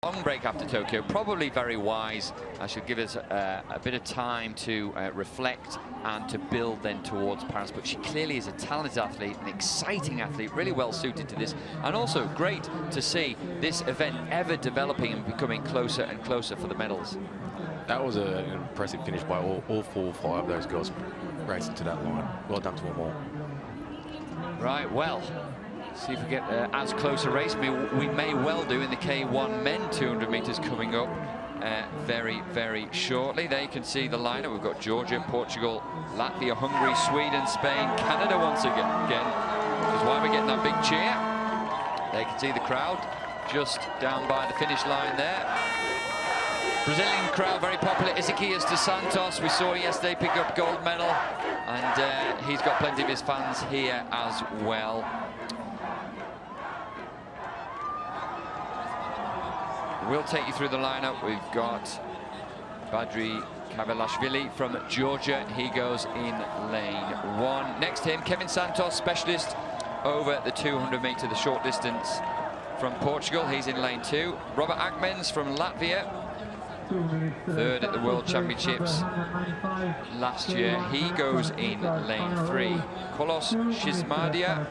long break after Tokyo, probably very wise. Should give us a bit of time to reflect and to build then towards Paris. But she clearly is a talented athlete, an exciting athlete, really well suited to this. And also great to see this event ever developing and becoming closer and closer for the medals. That was an impressive finish by all 4 or 5 of those girls racing to that line. Well done to them all. Right, well, see if we get as close a race. We may well do in the K1 men 200 meters coming up very, very shortly. There you can see the lineup. We've got Georgia, Portugal, Latvia, Hungary, Sweden, Spain, Canada once again, which is why we're getting that big cheer. There you can see the crowd just down by the finish line there. Brazilian crowd very popular. Ezequias dos Santos, we saw yesterday pick up gold medal, and he's got plenty of his fans here as well. We'll take you through the lineup. We've got Badri Kavelashvili from Georgia. He goes in lane 1. Next to him, Kevin Santos, specialist over the 200 meter, the short distance, from Portugal. He's in lane 2. Robert Akmens from Latvia, 3rd at the World Championships last year. He goes in lane 3. KOLOS CSIZMADIA,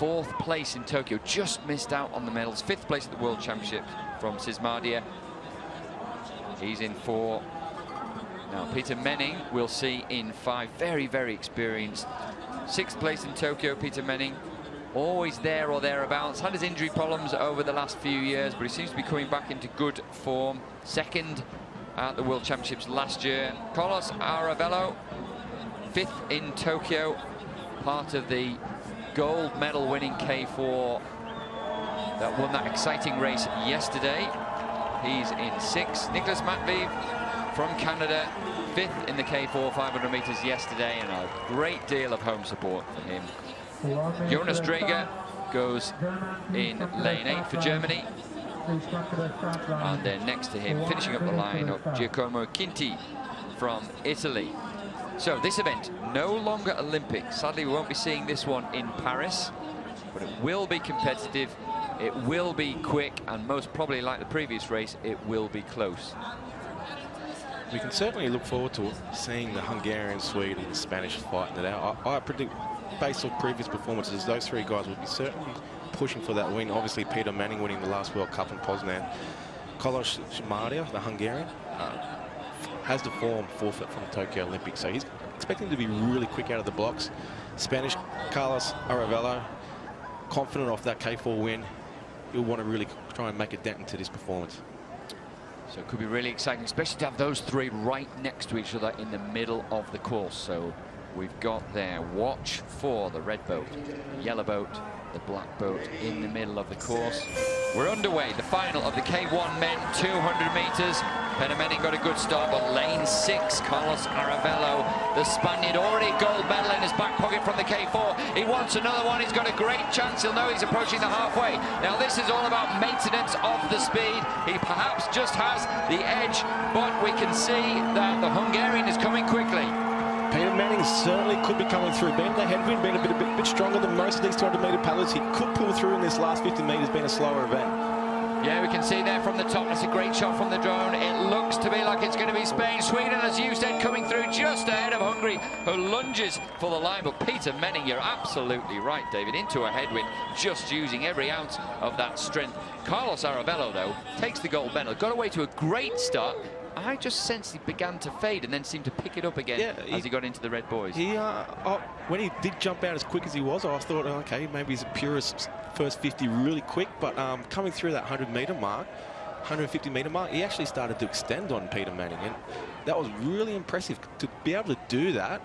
4th place in Tokyo, just missed out on the medals. 5th place at the World Championships from CSIZMADIA. He's in 4. Now Peter Menning we'll see in 5. Very, very experienced. 6th place in Tokyo, Peter Menning. Always there or thereabouts. Had his injury problems over the last few years, but he seems to be coming back into good form. 2nd at the World Championships last year. Carlos Arevalo, 5th in Tokyo, part of the gold medal winning K4 that won that exciting race yesterday. He's in 6th. Nicholas Matviv from Canada, 5th in the K4 500 meters yesterday, and a great deal of home support for him. Jonas Draeger goes in lane 8 for Germany. And then next to him, finishing up the lineup, Giacomo Quinti from Italy. So this event, no longer Olympic. Sadly, we won't be seeing this one in Paris, but it will be competitive, it will be quick, and most probably, like the previous race, it will be close. We can certainly look forward to seeing the Hungarian, Swede, and the Spanish fighting it out. I predict, based on previous performances, those 3 guys will be certainly pushing for that win. Obviously, Peter Manning winning the last World Cup in Poznan. KOLOS CSIZMADIA, the Hungarian, has the form forfeit from the Tokyo Olympics, so he's expecting to be really quick out of the blocks. Spanish Carlos Arevalo, confident off that K4 win. He'll want to really try and make a dent into this performance. So it could be really exciting, especially to have those 3 right next to each other in the middle of the course. So we've got there, watch for the red boat, the yellow boat, the black boat in the middle of the course. We're underway, the final of the K1 men 200 meters. Peter Menning got a good start, but lane 6, Carlos Arevalo, the Spaniard, already gold medal in his back pocket from the K4. He wants another one. He's got a great chance. He'll know he's approaching the halfway. Now this is all about maintenance of the speed. He perhaps just has the edge, but we can see that the Hungarian is coming quickly. Peter Manning certainly could be coming through. Being the headwind, being a bit stronger than most of these 200-meter paddlers, he could pull through in this last 50 meters, being a slower event. Yeah, we can see there from the top. That's a great shot from the drone. It looks to be like it's going to be Spain. Sweden, as you said, coming through just ahead of Hungary, who lunges for the line. But Peter Menning, you're absolutely right, David, into a headwind, just using every ounce of that strength. Carlos Arevalo, though, takes the gold medal. Got away to a great start. I just sensed he began to fade and then seemed to pick it up again as he got into the red buoys. When he did jump out as quick as he was, I thought, okay, maybe he's a purist first 50 really quick, but coming through that 100-meter mark, 150-meter mark, he actually started to extend on Peter Manning, and that was really impressive. To be able to do that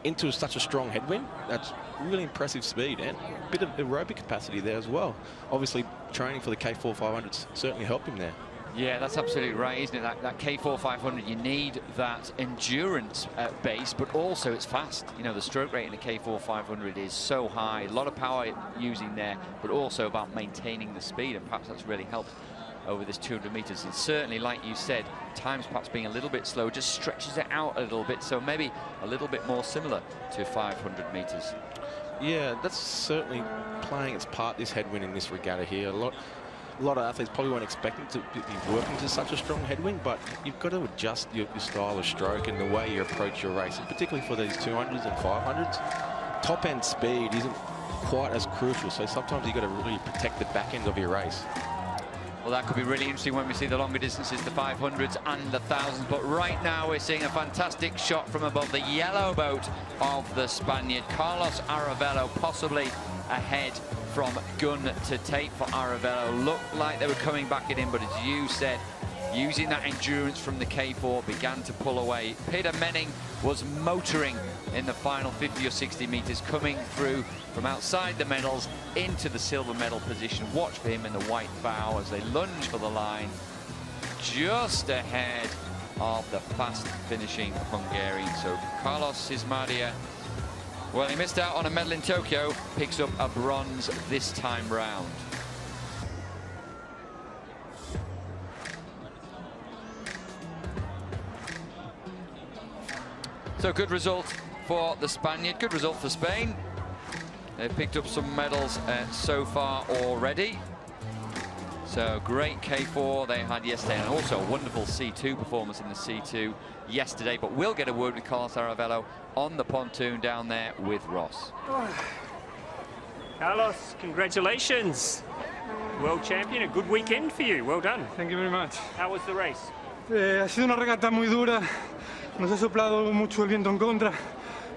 into such a strong headwind, that's really impressive speed and a bit of aerobic capacity there as well. Obviously, training for the K4 500s certainly helped him there. Yeah, that's absolutely right, isn't it? That K4 500, you need that endurance base, but also it's fast. You know, the stroke rate in the K4 500 is so high, a lot of power using there, but also about maintaining the speed, and perhaps that's really helped over this 200 meters. And certainly, like you said, times perhaps being a little bit slow just stretches it out a little bit, so maybe a little bit more similar to 500 meters. Yeah, that's certainly playing its part, this headwind in this regatta here. a lot of athletes probably weren't expecting to be working to such a strong headwind, but you've got to adjust your style of stroke and the way you approach your race, and particularly for these 200s and 500s. Top-end speed isn't quite as crucial, so sometimes you've got to really protect the back end of your race. Well, that could be really interesting when we see the longer distances, the 500s and the 1000s. But right now we're seeing a fantastic shot from above the yellow boat of the Spaniard. KOLOS Arevalo possibly ahead from gun to tape for Arevalo. Looked like they were coming back at him, but as you said, using that endurance from the K4, began to pull away. Peter Menning was motoring in the final 50 or 60 meters, coming through from outside the medals into the silver medal position. Watch for him in the white bow as they lunge for the line, just ahead of the fast finishing Hungarian. So KOLOS CSIZMADIA, well, he missed out on a medal in Tokyo, picks up a bronze this time round. So good result for the Spaniard, good result for Spain. They've picked up some medals so far already. So great K4 they had yesterday, and also a wonderful C2 performance in the C2 yesterday. But we'll get a word with KOLOS Arevalo on the pontoon down there with Ross. Carlos, congratulations. World champion, a good weekend for you. Well done. Thank you very much. How was the race? Ha sido una regata muy dura, nos ha soplado mucho el viento en contra,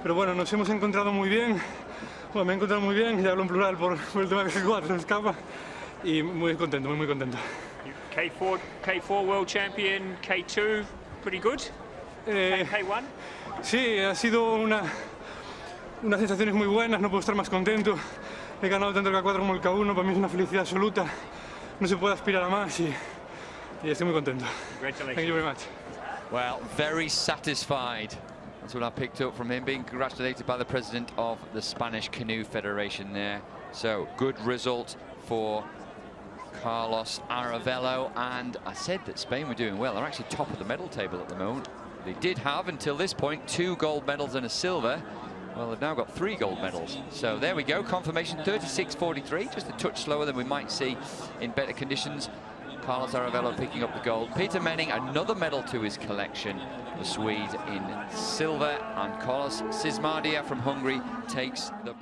pero bueno, nos hemos encontrado muy bien. Bueno, me he encontrado muy bien, y hablo en plural por el tema de K4, se me escapa, y muy contento, muy contento. K4 world champion, K2, pretty good. K1? Sí, ha sido unas sensaciones muy buenas, no puedo estar más contento. He ganado tanto el K4 como el K1, para mí es una felicidad absoluta. No se puede aspirar a más y estoy muy contento. Congratulations. Thank you very much. Well, very satisfied. That's what I picked up from him, being congratulated by the president of the Spanish Canoe Federation there. So good result for KOLOS Arevalo, and I said that Spain were doing well. They're actually top of the medal table at the moment. They did have, until this point, 2 gold medals and a silver. Well, they've now got 3 gold medals. So there we go, confirmation 36.43, just a touch slower than we might see in better conditions. KOLOS Arevalo picking up the gold. Peter Menning, another medal to his collection, the Swede in silver, and KOLOS CSIZMADIA from Hungary takes the